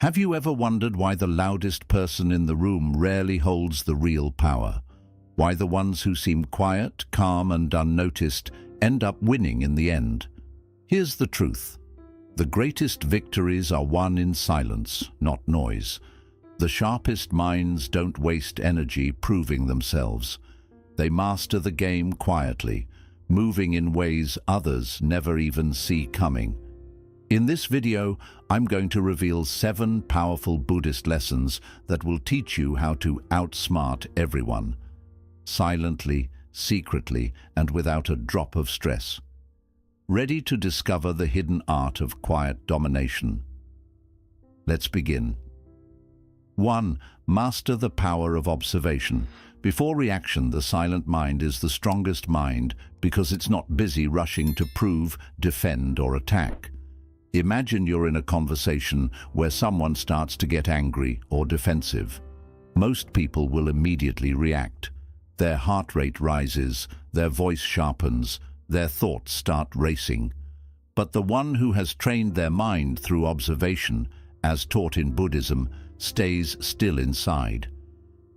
Have you ever wondered why the loudest person in the room rarely holds the real power? Why the ones who seem quiet, calm, and unnoticed end up winning in the end? Here's the truth. The greatest victories are won in silence, not noise. The sharpest minds don't waste energy proving themselves. They master the game quietly, moving in ways others never even see coming. In this video, I'm going to reveal 7 powerful Buddhist lessons that will teach you how to outsmart everyone. Silently, secretly, and without a drop of stress. Ready to discover the hidden art of quiet domination? Let's begin. 1. Master the power of observation. Before reaction, the silent mind is the strongest mind because it's not busy rushing to prove, defend, or attack. Imagine you're in a conversation where someone starts to get angry or defensive. Most people will immediately react. Their heart rate rises, their voice sharpens, their thoughts start racing. But the one who has trained their mind through observation, as taught in Buddhism, stays still inside.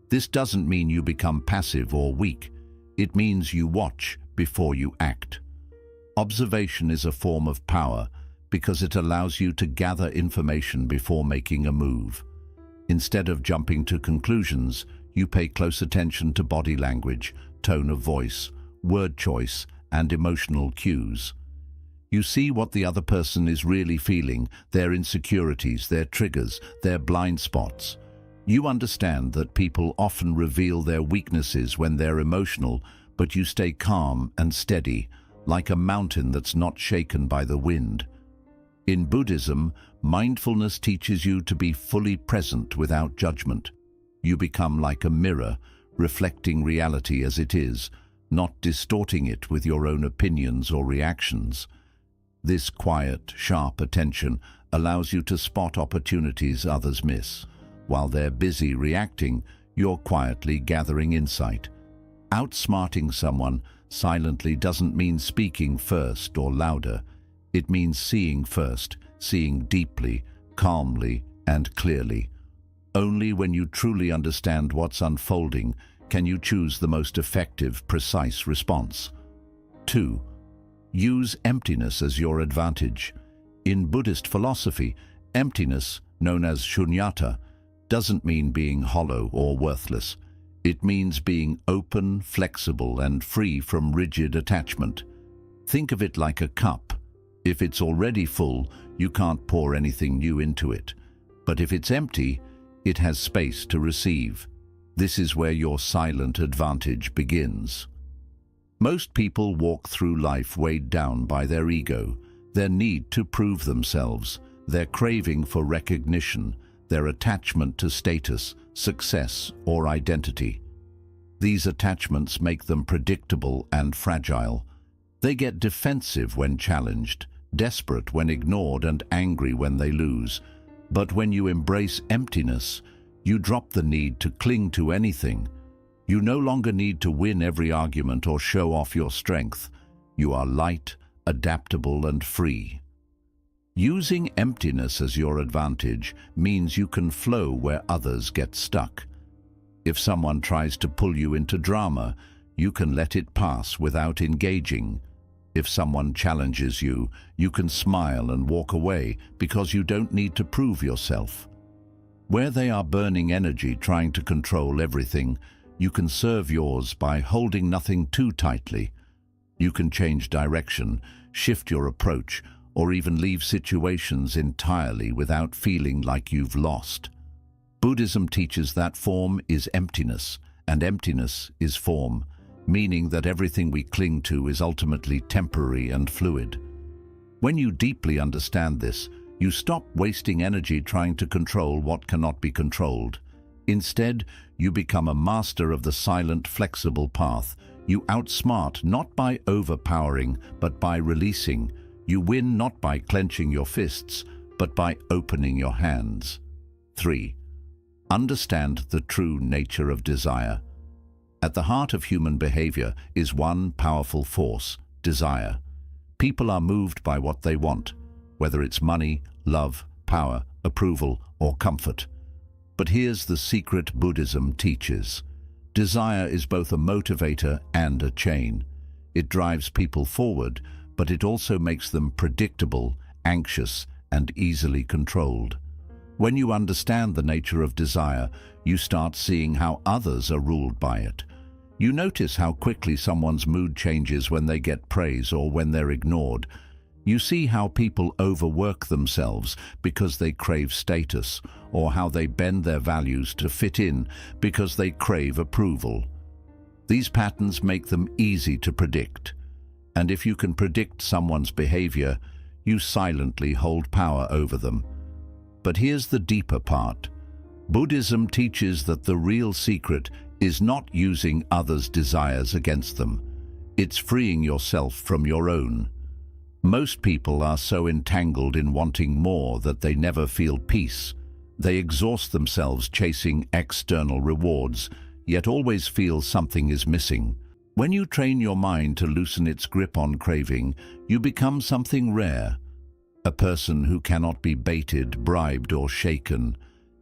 This doesn't mean you become passive or weak. It means you watch before you act. Observation is a form of power because it allows you to gather information before making a move. Instead of jumping to conclusions, you pay close attention to body language, tone of voice, word choice, and emotional cues. You see what the other person is really feeling, their insecurities, their triggers, their blind spots. You understand that people often reveal their weaknesses when they're emotional, but you stay calm and steady, like a mountain that's not shaken by the wind. In Buddhism, mindfulness teaches you to be fully present without judgment. You become like a mirror, reflecting reality as it is, not distorting it with your own opinions or reactions. This quiet, sharp attention allows you to spot opportunities others miss. While they're busy reacting, you're quietly gathering insight. Outsmarting someone silently doesn't mean speaking first or louder. It means seeing first, seeing deeply, calmly, and clearly. Only when you truly understand what's unfolding can you choose the most effective, precise response. 2. Use emptiness as your advantage. In Buddhist philosophy, emptiness, known as shunyata, doesn't mean being hollow or worthless. It means being open, flexible, and free from rigid attachment. Think of it like a cup. If it's already full, you can't pour anything new into it. But if it's empty, it has space to receive. This is where your silent advantage begins. Most people walk through life weighed down by their ego, their need to prove themselves, their craving for recognition, their attachment to status, success, or identity. These attachments make them predictable and fragile. They get defensive when challenged, desperate when ignored, and angry when they lose. But when you embrace emptiness, you drop the need to cling to anything. You no longer need to win every argument or show off your strength. You are light, adaptable, and free. Using emptiness as your advantage means you can flow where others get stuck. If someone tries to pull you into drama, you can let it pass without engaging. If someone challenges you, you can smile and walk away because you don't need to prove yourself. Where they are burning energy trying to control everything, you can serve yours by holding nothing too tightly. You can change direction, shift your approach, or even leave situations entirely without feeling like you've lost. Buddhism teaches that form is emptiness, and emptiness is form, meaning that everything we cling to is ultimately temporary and fluid. When you deeply understand this, you stop wasting energy trying to control what cannot be controlled. Instead, you become a master of the silent, flexible path. You outsmart not by overpowering, but by releasing. You win not by clenching your fists, but by opening your hands. 3. Understand the true nature of desire. At the heart of human behavior is one powerful force, desire. People are moved by what they want, whether it's money, love, power, approval, or comfort. But here's the secret Buddhism teaches. Desire is both a motivator and a chain. It drives people forward, but it also makes them predictable, anxious, and easily controlled. When you understand the nature of desire, you start seeing how others are ruled by it. You notice how quickly someone's mood changes when they get praise or when they're ignored. You see how people overwork themselves because they crave status, or how they bend their values to fit in because they crave approval. These patterns make them easy to predict. And if you can predict someone's behavior, you silently hold power over them. But here's the deeper part. Buddhism teaches that the real secret is not using others' desires against them. It's freeing yourself from your own. Most people are so entangled in wanting more that they never feel peace. They exhaust themselves chasing external rewards, yet always feel something is missing. When you train your mind to loosen its grip on craving, you become something rare. A person who cannot be baited, bribed, or shaken.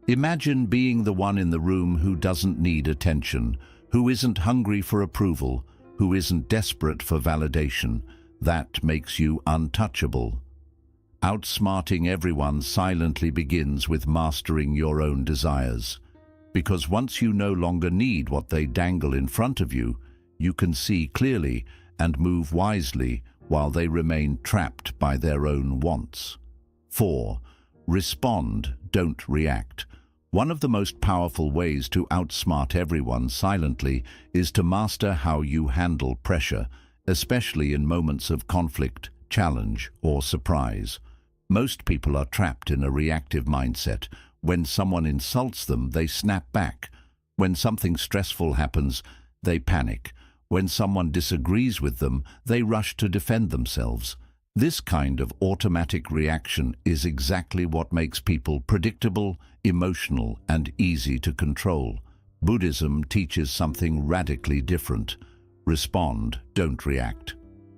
Imagine being the one in the room who doesn't need attention, who isn't hungry for approval, who isn't desperate for validation. That makes you untouchable. Outsmarting everyone silently begins with mastering your own desires. Because once you no longer need what they dangle in front of you, you can see clearly and move wisely while they remain trapped by their own wants. 4. Respond, don't react. One of the most powerful ways to outsmart everyone silently is to master how you handle pressure, especially in moments of conflict, challenge, or surprise. Most people are trapped in a reactive mindset. When someone insults them, they snap back. When something stressful happens, they panic. When someone disagrees with them, they rush to defend themselves. This kind of automatic reaction is exactly what makes people predictable, emotional, and easy to control. Buddhism teaches something radically different. Respond, don't react.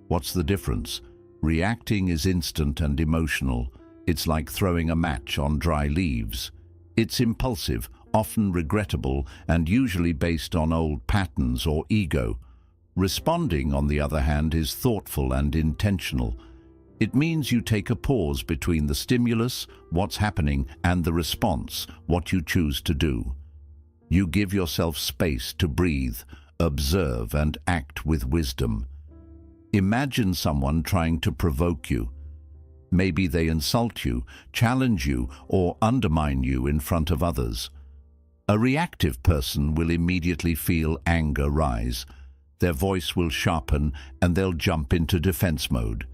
What's the difference? Reacting is instant and emotional. It's like throwing a match on dry leaves. It's impulsive, often regrettable, and usually based on old patterns or ego. Responding, on the other hand, is thoughtful and intentional. It means you take a pause between the stimulus, what's happening, and the response, what you choose to do. You give yourself space to breathe, observe, and act with wisdom. Imagine someone trying to provoke you. Maybe they insult you, challenge you, or undermine you in front of others. A reactive person will immediately feel anger rise. Their voice will sharpen and they'll jump into defense mode.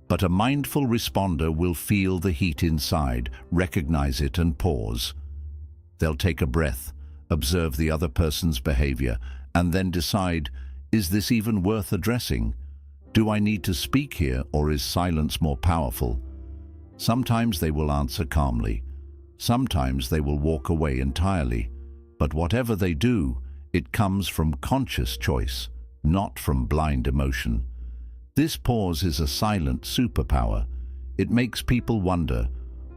But a mindful responder will feel the heat inside, recognize it, and pause. They'll take a breath, observe the other person's behavior, and then decide, is this even worth addressing? Do I need to speak here, or is silence more powerful? Sometimes they will answer calmly. Sometimes they will walk away entirely. But whatever they do, it comes from conscious choice, not from blind emotion. This pause is a silent superpower. It makes people wonder,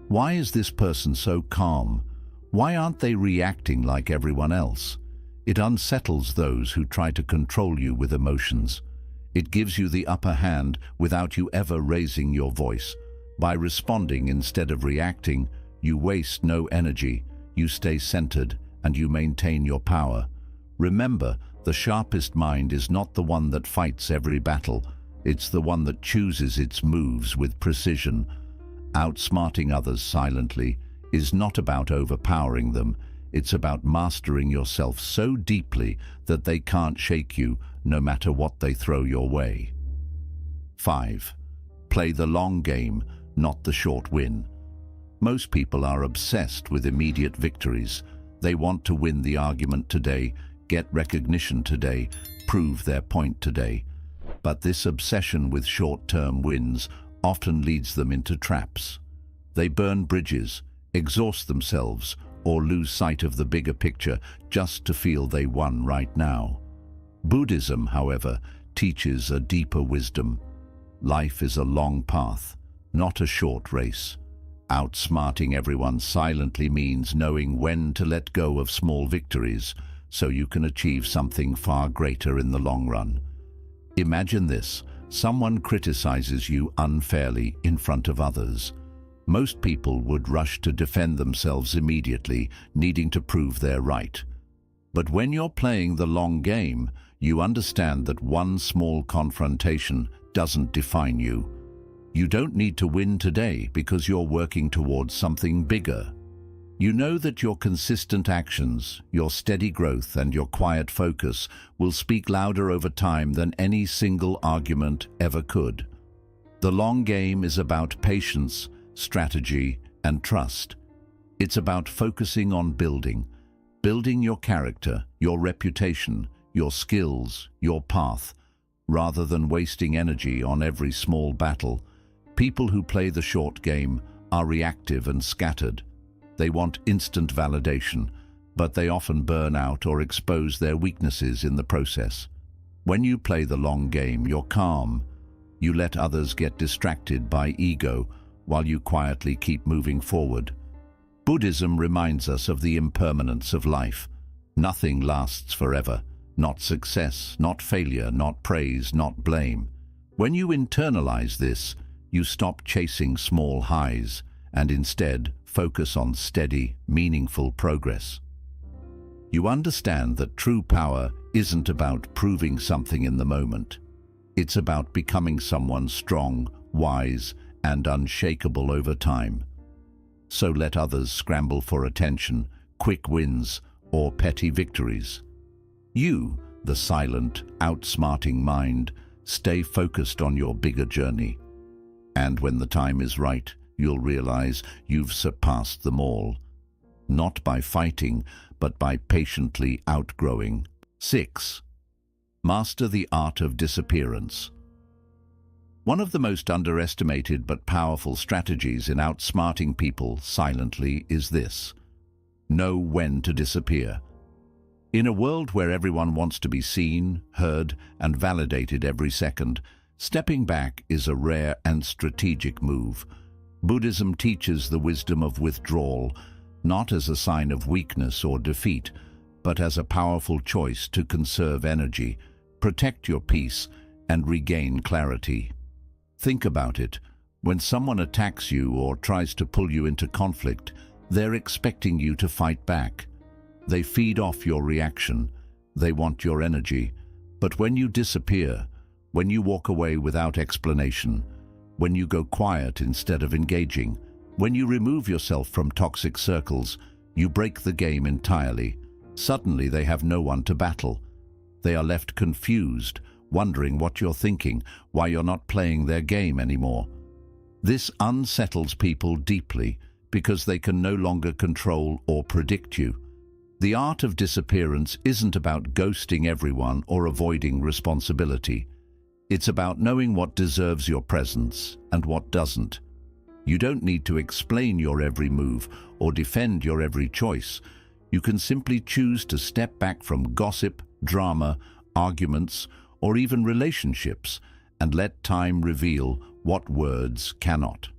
why is this person so calm? Why aren't they reacting like everyone else? It unsettles those who try to control you with emotions. It gives you the upper hand without you ever raising your voice. By responding instead of reacting, you waste no energy, you stay centered, and you maintain your power. Remember, the sharpest mind is not the one that fights every battle. It's the one that chooses its moves with precision. Outsmarting others silently is not about overpowering them. It's about mastering yourself so deeply that they can't shake you, no matter what they throw your way. 5. Play the long game, not the short win. Most people are obsessed with immediate victories. They want to win the argument today, get recognition today, prove their point today. But this obsession with short-term wins often leads them into traps. They burn bridges, exhaust themselves, or lose sight of the bigger picture just to feel they won right now. Buddhism, however, teaches a deeper wisdom. Life is a long path, not a short race. Outsmarting everyone silently means knowing when to let go of small victories so you can achieve something far greater in the long run. Imagine this: someone criticizes you unfairly in front of others. Most people would rush to defend themselves immediately, needing to prove they're right. But when you're playing the long game, you understand that one small confrontation doesn't define you. You don't need to win today because you're working towards something bigger. You know that your consistent actions, your steady growth, and your quiet focus will speak louder over time than any single argument ever could. The long game is about patience, strategy, and trust. It's about focusing on building your character, your reputation, your skills, your path, rather than wasting energy on every small battle. People who play the short game are reactive and scattered. They want instant validation, but they often burn out or expose their weaknesses in the process. When you play the long game, you're calm. You let others get distracted by ego while you quietly keep moving forward. Buddhism reminds us of the impermanence of life. Nothing lasts forever. Not success, not failure, not praise, not blame. When you internalize this, you stop chasing small highs and instead focus on steady, meaningful progress. You understand that true power isn't about proving something in the moment. It's about becoming someone strong, wise, and unshakable over time. So let others scramble for attention, quick wins, or petty victories. You, the silent, outsmarting mind, stay focused on your bigger journey. And when the time is right, you'll realize you've surpassed them all. Not by fighting, but by patiently outgrowing. 6. Master the art of disappearance. One of the most underestimated but powerful strategies in outsmarting people silently is this: know when to disappear. In a world where everyone wants to be seen, heard, and validated every second, stepping back is a rare and strategic move. Buddhism teaches the wisdom of withdrawal, not as a sign of weakness or defeat, but as a powerful choice to conserve energy, protect your peace, and regain clarity. Think about it. When someone attacks you or tries to pull you into conflict, they're expecting you to fight back. They feed off your reaction. They want your energy. But when you disappear, when you walk away without explanation, when you go quiet instead of engaging, when you remove yourself from toxic circles, you break the game entirely. Suddenly they have no one to battle. They are left confused, wondering what you're thinking, why you're not playing their game anymore. This unsettles people deeply because they can no longer control or predict you. The art of disappearance isn't about ghosting everyone or avoiding responsibility. It's about knowing what deserves your presence and what doesn't. You don't need to explain your every move or defend your every choice. You can simply choose to step back from gossip, drama, arguments, or even relationships, and let time reveal what words cannot.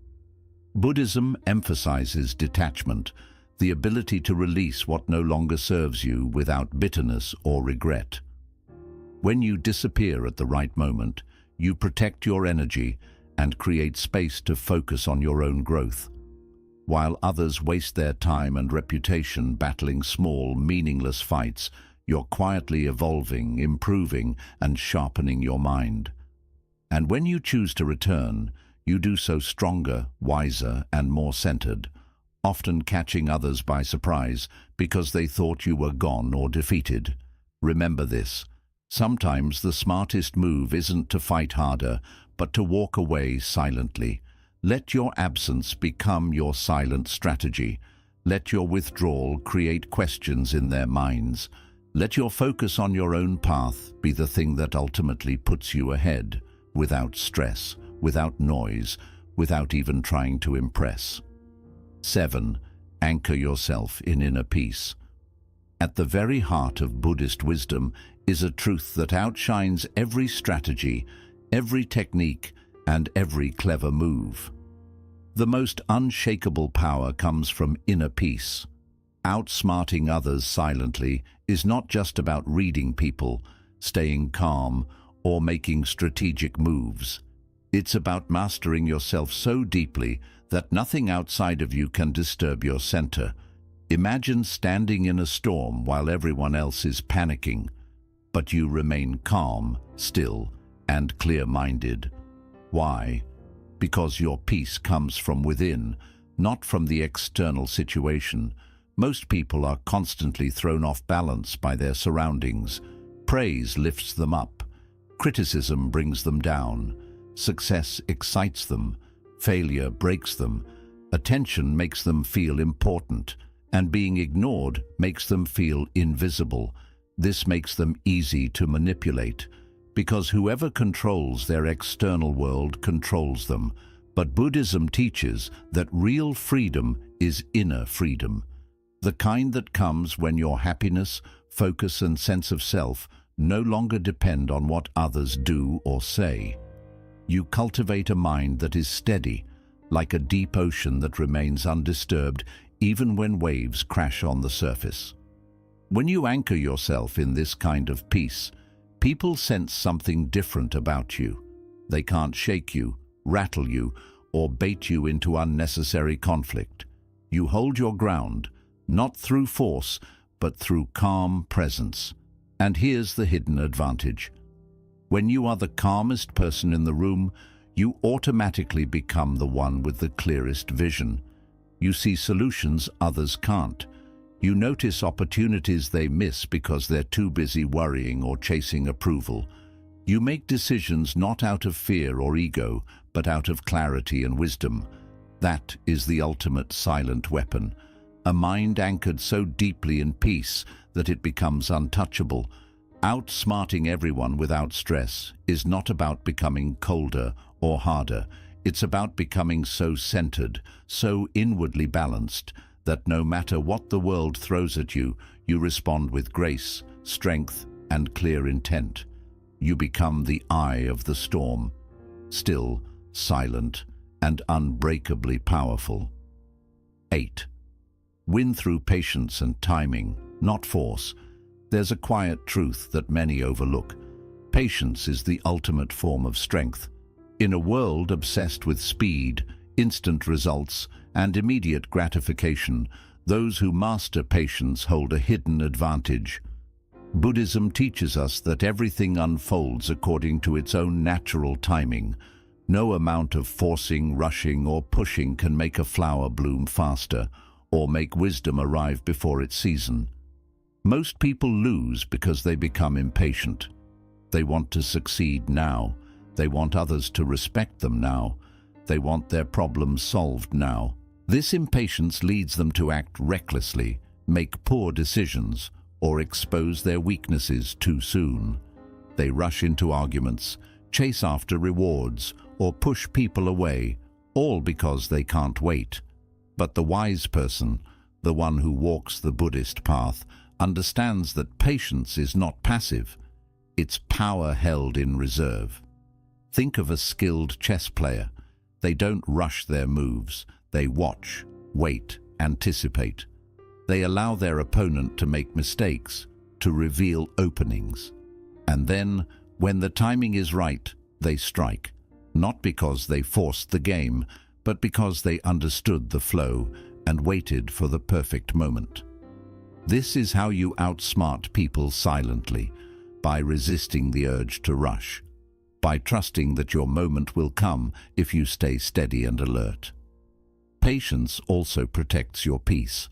Buddhism emphasizes detachment, the ability to release what no longer serves you without bitterness or regret. When you disappear at the right moment, you protect your energy and create space to focus on your own growth. While others waste their time and reputation battling small, meaningless fights, you're quietly evolving, improving, and sharpening your mind. And when you choose to return, you do so stronger, wiser, and more centered, often catching others by surprise because they thought you were gone or defeated. Remember this: sometimes the smartest move isn't to fight harder, but to walk away silently. Let your absence become your silent strategy. Let your withdrawal create questions in their minds. Let your focus on your own path be the thing that ultimately puts you ahead, without stress, without noise, without even trying to impress. 7. Anchor yourself in inner peace. At the very heart of Buddhist wisdom is a truth that outshines every strategy, every technique, and every clever move. The most unshakable power comes from inner peace. Outsmarting others silently is not just about reading people, staying calm, or making strategic moves. It's about mastering yourself so deeply that nothing outside of you can disturb your center. Imagine standing in a storm while everyone else is panicking, but you remain calm, still, and clear-minded. Why? Because your peace comes from within, not from the external situation. Most people are constantly thrown off balance by their surroundings. Praise lifts them up. Criticism brings them down. Success excites them. Failure breaks them. Attention makes them feel important, and being ignored makes them feel invisible. This makes them easy to manipulate, because whoever controls their external world controls them. But Buddhism teaches that real freedom is inner freedom, the kind that comes when your happiness, focus, and sense of self no longer depend on what others do or say. You cultivate a mind that is steady, like a deep ocean that remains undisturbed even when waves crash on the surface. When you anchor yourself in this kind of peace, people sense something different about you. They can't shake you, rattle you, or bait you into unnecessary conflict. You hold your ground, not through force, but through calm presence. And here's the hidden advantage. When you are the calmest person in the room, you automatically become the one with the clearest vision. You see solutions others can't. You notice opportunities they miss because they're too busy worrying or chasing approval. You make decisions not out of fear or ego, but out of clarity and wisdom. That is the ultimate silent weapon. A mind anchored so deeply in peace that it becomes untouchable. Outsmarting everyone without stress is not about becoming colder or harder. It's about becoming so centered, so inwardly balanced, that no matter what the world throws at you, you respond with grace, strength, and clear intent. You become the eye of the storm, still, silent, and unbreakably powerful. 8. Win through patience and timing, not force. There's a quiet truth that many overlook. Patience is the ultimate form of strength. In a world obsessed with speed, instant results, and immediate gratification, those who master patience hold a hidden advantage. Buddhism teaches us that everything unfolds according to its own natural timing. No amount of forcing, rushing, or pushing can make a flower bloom faster, or make wisdom arrive before its season. Most people lose because they become impatient. They want to succeed now. They want others to respect them now. They want their problems solved now. This impatience leads them to act recklessly, make poor decisions, or expose their weaknesses too soon. They rush into arguments, chase after rewards, or push people away, all because they can't wait. But the wise person, the one who walks the Buddhist path, understands that patience is not passive. It's power held in reserve. Think of a skilled chess player. They don't rush their moves. They watch, wait, anticipate. They allow their opponent to make mistakes, to reveal openings. And then, when the timing is right, they strike. Not because they forced the game, but because they understood the flow and waited for the perfect moment. This is how you outsmart people silently, by resisting the urge to rush, by trusting that your moment will come if you stay steady and alert. Patience also protects your peace.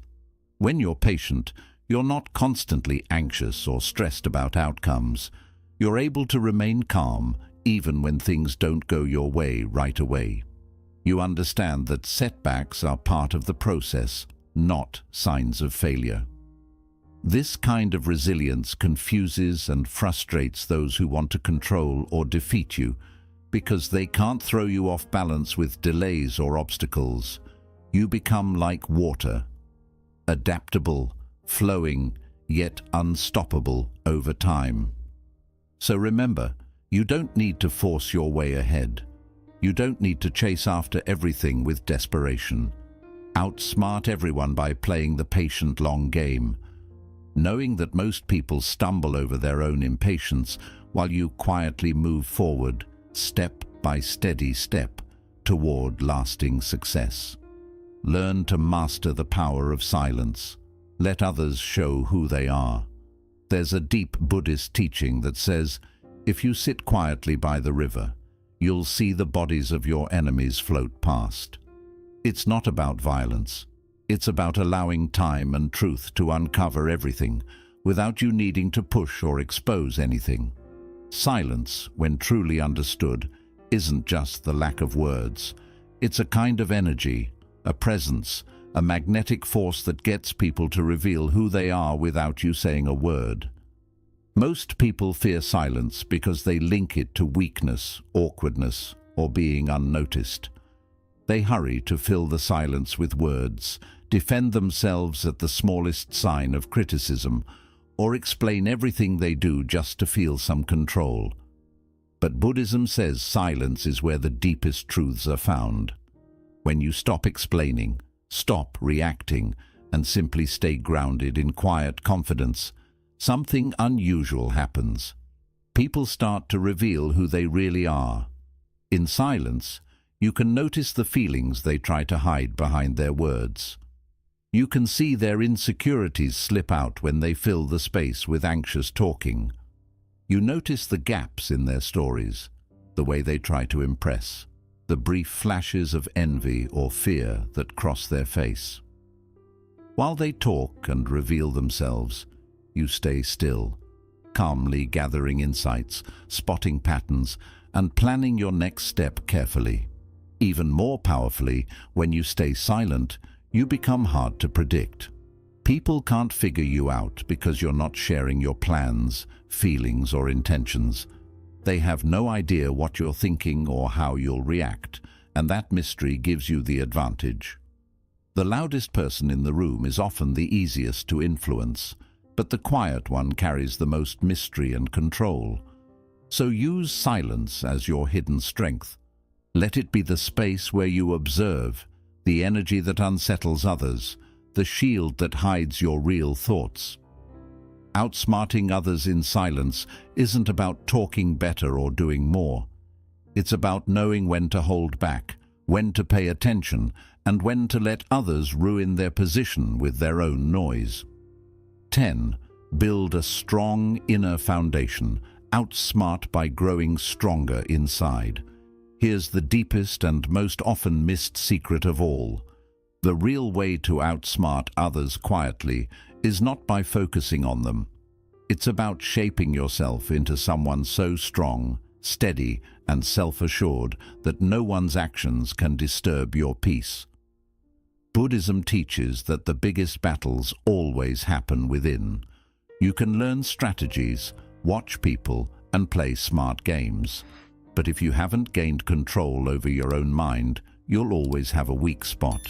When you're patient, you're not constantly anxious or stressed about outcomes. You're able to remain calm even when things don't go your way right away. You understand that setbacks are part of the process, not signs of failure. This kind of resilience confuses and frustrates those who want to control or defeat you, because they can't throw you off balance with delays or obstacles. You become like water, adaptable, flowing, yet unstoppable over time. So remember, you don't need to force your way ahead. You don't need to chase after everything with desperation. Outsmart everyone by playing the patient long game, knowing that most people stumble over their own impatience while you quietly move forward, step by steady step, toward lasting success. Learn to master the power of silence. Let others show who they are. There's a deep Buddhist teaching that says, if you sit quietly by the river, you'll see the bodies of your enemies float past. It's not about violence. It's about allowing time and truth to uncover everything without you needing to push or expose anything. Silence, when truly understood, isn't just the lack of words. It's a kind of energy, a presence, a magnetic force that gets people to reveal who they are without you saying a word. Most people fear silence because they link it to weakness, awkwardness, or being unnoticed. They hurry to fill the silence with words, defend themselves at the smallest sign of criticism, or explain everything they do just to feel some control. But Buddhism says silence is where the deepest truths are found. When you stop explaining, stop reacting, and simply stay grounded in quiet confidence, something unusual happens. People start to reveal who they really are. In silence, you can notice the feelings they try to hide behind their words. You can see their insecurities slip out when they fill the space with anxious talking. You notice the gaps in their stories, the way they try to impress, the brief flashes of envy or fear that cross their face. While they talk and reveal themselves, you stay still, calmly gathering insights, spotting patterns, and planning your next step carefully. Even more powerfully, when you stay silent, you become hard to predict. People can't figure you out because you're not sharing your plans, feelings, or intentions. They have no idea what you're thinking or how you'll react, and that mystery gives you the advantage. The loudest person in the room is often the easiest to influence, but the quiet one carries the most mystery and control. So use silence as your hidden strength. Let it be the space where you observe, the energy that unsettles others, the shield that hides your real thoughts. Outsmarting others in silence isn't about talking better or doing more. It's about knowing when to hold back, when to pay attention, and when to let others ruin their position with their own noise. 10. Build a strong inner foundation. Outsmart by growing stronger inside. Here's the deepest and most often missed secret of all. The real way to outsmart others quietly is not by focusing on them. It's about shaping yourself into someone so strong, steady, and self-assured that no one's actions can disturb your peace. Buddhism teaches that the biggest battles always happen within. You can learn strategies, watch people, and play smart games. But if you haven't gained control over your own mind, you'll always have a weak spot.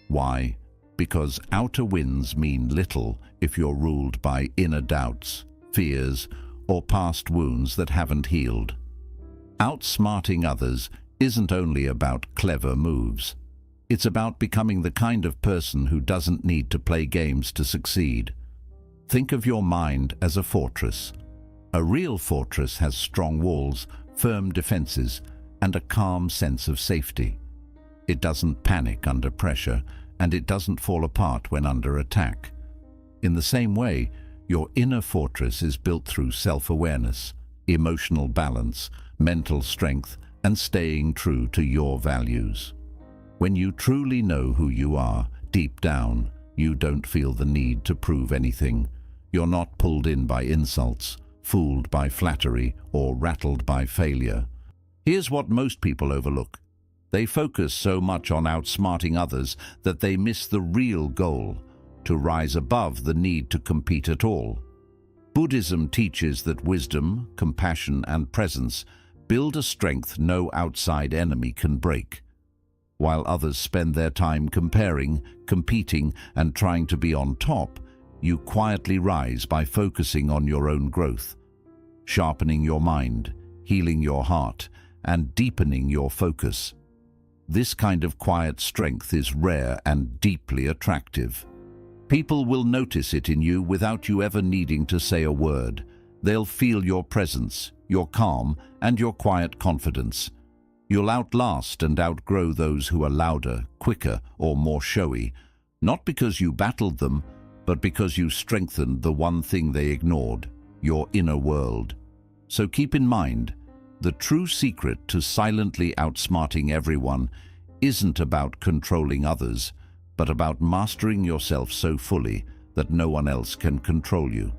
Why? Because outer wins mean little if you're ruled by inner doubts, fears, or past wounds that haven't healed. Outsmarting others isn't only about clever moves. It's about becoming the kind of person who doesn't need to play games to succeed. Think of your mind as a fortress. A real fortress has strong walls, firm defenses, and a calm sense of safety. It doesn't panic under pressure, and it doesn't fall apart when under attack. In the same way, your inner fortress is built through self-awareness, emotional balance, mental strength, and staying true to your values. When you truly know who you are, deep down, you don't feel the need to prove anything. You're not pulled in by insults, fooled by flattery, or rattled by failure. Here's what most people overlook. They focus so much on outsmarting others that they miss the real goal, to rise above the need to compete at all. Buddhism teaches that wisdom, compassion, and presence build a strength no outside enemy can break. While others spend their time comparing, competing, and trying to be on top, you quietly rise by focusing on your own growth, sharpening your mind, healing your heart, and deepening your focus. This kind of quiet strength is rare and deeply attractive. People will notice it in you without you ever needing to say a word. They'll feel your presence, your calm, and your quiet confidence. You'll outlast and outgrow those who are louder, quicker, or more showy, not because you battled them, but because you strengthened the one thing they ignored, your inner world. So keep in mind, the true secret to silently outsmarting everyone isn't about controlling others, but about mastering yourself so fully that no one else can control you.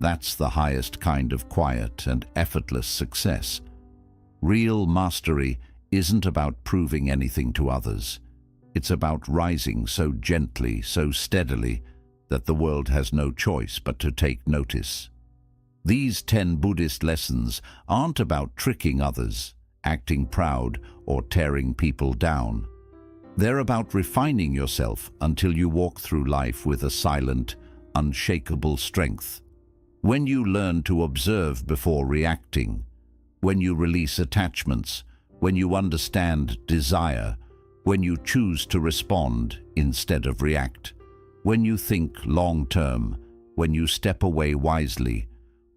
That's the highest kind of quiet and effortless success. Real mastery isn't about proving anything to others. It's about rising so gently, so steadily, that the world has no choice but to take notice. These 10 Buddhist lessons aren't about tricking others, acting proud, or tearing people down. They're about refining yourself until you walk through life with a silent, unshakable strength. When you learn to observe before reacting, when you release attachments, when you understand desire, when you choose to respond instead of react, when you think long-term, when you step away wisely,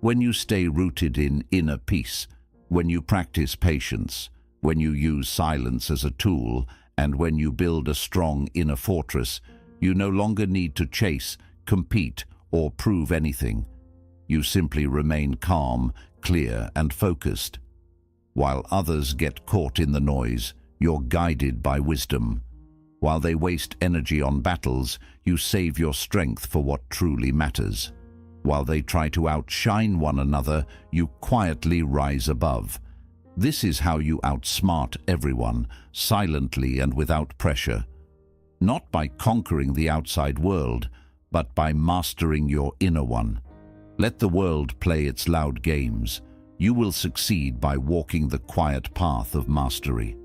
when you stay rooted in inner peace, when you practice patience, when you use silence as a tool, and when you build a strong inner fortress, you no longer need to chase, compete, or prove anything. You simply remain calm, clear, and focused. While others get caught in the noise, you're guided by wisdom. While they waste energy on battles, you save your strength for what truly matters. While they try to outshine one another, you quietly rise above. This is how you outsmart everyone, silently and without pressure. Not by conquering the outside world, but by mastering your inner one. Let the world play its loud games. You will succeed by walking the quiet path of mastery.